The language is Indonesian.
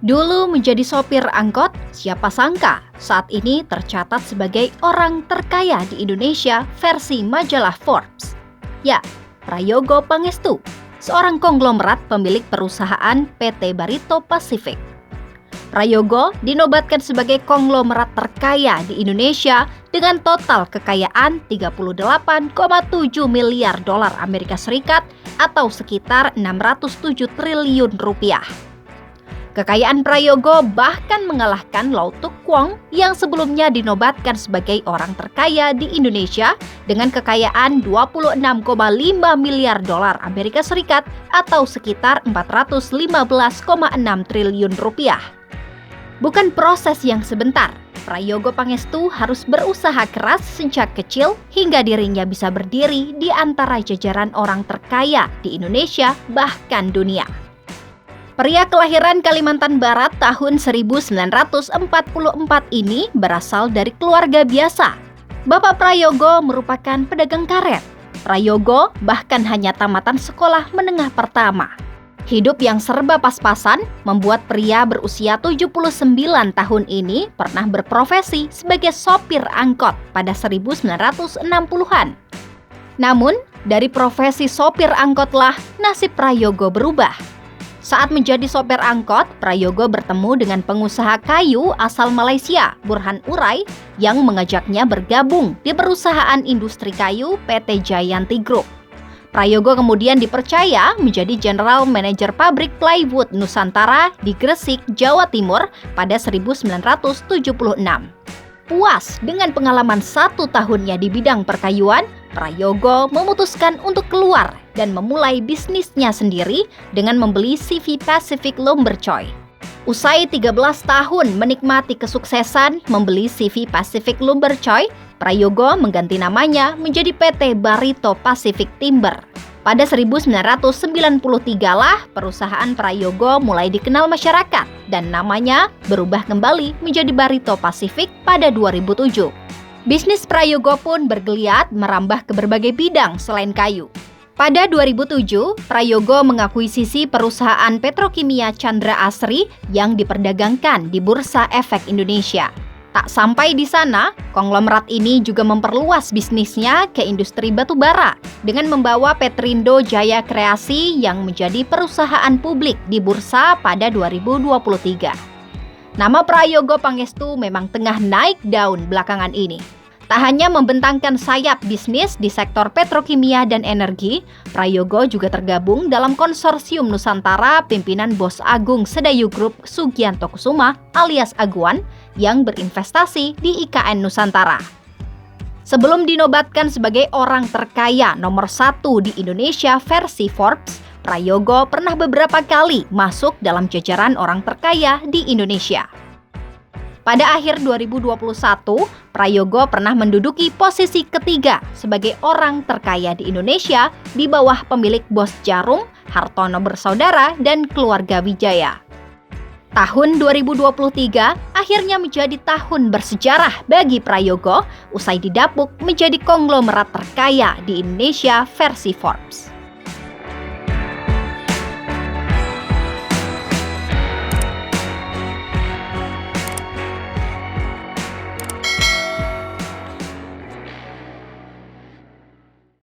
Dulu menjadi sopir angkot, siapa sangka saat ini tercatat sebagai orang terkaya di Indonesia versi majalah Forbes. Ya, Prayogo Pangestu, seorang konglomerat pemilik perusahaan PT Barito Pacific. Prayogo dinobatkan sebagai konglomerat terkaya di Indonesia dengan total kekayaan 38,7 miliar dolar Amerika Serikat atau sekitar 607 triliun rupiah. Kekayaan Prayogo bahkan mengalahkan Lau Tuk Kwong yang sebelumnya dinobatkan sebagai orang terkaya di Indonesia dengan kekayaan 26,5 miliar dolar Amerika Serikat atau sekitar 415,6 triliun rupiah. Bukan proses yang sebentar, Prayogo Pangestu harus berusaha keras sejak kecil hingga dirinya bisa berdiri di antara jajaran orang terkaya di Indonesia bahkan dunia. Pria kelahiran Kalimantan Barat tahun 1944 ini berasal dari keluarga biasa. Bapak Prayogo merupakan pedagang karet. Prayogo bahkan hanya tamatan sekolah menengah pertama. Hidup yang serba pas-pasan membuat pria berusia 79 tahun ini pernah berprofesi sebagai sopir angkot pada 1960-an. Namun, dari profesi sopir angkotlah nasib Prayogo berubah. Saat menjadi sopir angkot, Prayogo bertemu dengan pengusaha kayu asal Malaysia, Burhan Urai, yang mengajaknya bergabung di perusahaan industri kayu PT Jayanti Group. Prayogo kemudian dipercaya menjadi General Manager pabrik plywood Nusantara di Gresik, Jawa Timur pada 1976. Puas dengan pengalaman 1 tahunnya di bidang perkayuan, Prayogo memutuskan untuk keluar dan memulai bisnisnya sendiri dengan membeli CV Pacific Lumber Choy. Usai 13 tahun menikmati kesuksesan membeli CV Pacific Lumber Choy, Prayogo mengganti namanya menjadi PT Barito Pacific Timber. Pada 1993 lah perusahaan Prayogo mulai dikenal masyarakat dan namanya berubah kembali menjadi Barito Pacific pada 2007. Bisnis Prayogo pun bergeliat merambah ke berbagai bidang selain kayu. Pada 2007, Prayogo mengakuisisi perusahaan petrokimia Chandra Asri yang diperdagangkan di Bursa Efek Indonesia. Tak sampai di sana, konglomerat ini juga memperluas bisnisnya ke industri batubara dengan membawa Petrindo Jaya Kreasi yang menjadi perusahaan publik di bursa pada 2023. Nama Prayogo Pangestu memang tengah naik daun belakangan ini. Tak hanya membentangkan sayap bisnis di sektor petrokimia dan energi, Prayogo juga tergabung dalam konsorsium Nusantara pimpinan Bos Agung Sedayu Group Sugianto Kusuma alias Aguan yang berinvestasi di IKN Nusantara. Sebelum dinobatkan sebagai orang terkaya nomor 1 di Indonesia versi Forbes, Prayogo pernah beberapa kali masuk dalam jajaran orang terkaya di Indonesia. Pada akhir 2021, Prayogo pernah menduduki posisi ketiga sebagai orang terkaya di Indonesia di bawah pemilik Bos Jarum, Hartono Bersaudara, dan keluarga Wijaya. Tahun 2023 akhirnya menjadi tahun bersejarah bagi Prayogo usai didapuk menjadi konglomerat terkaya di Indonesia versi Forbes.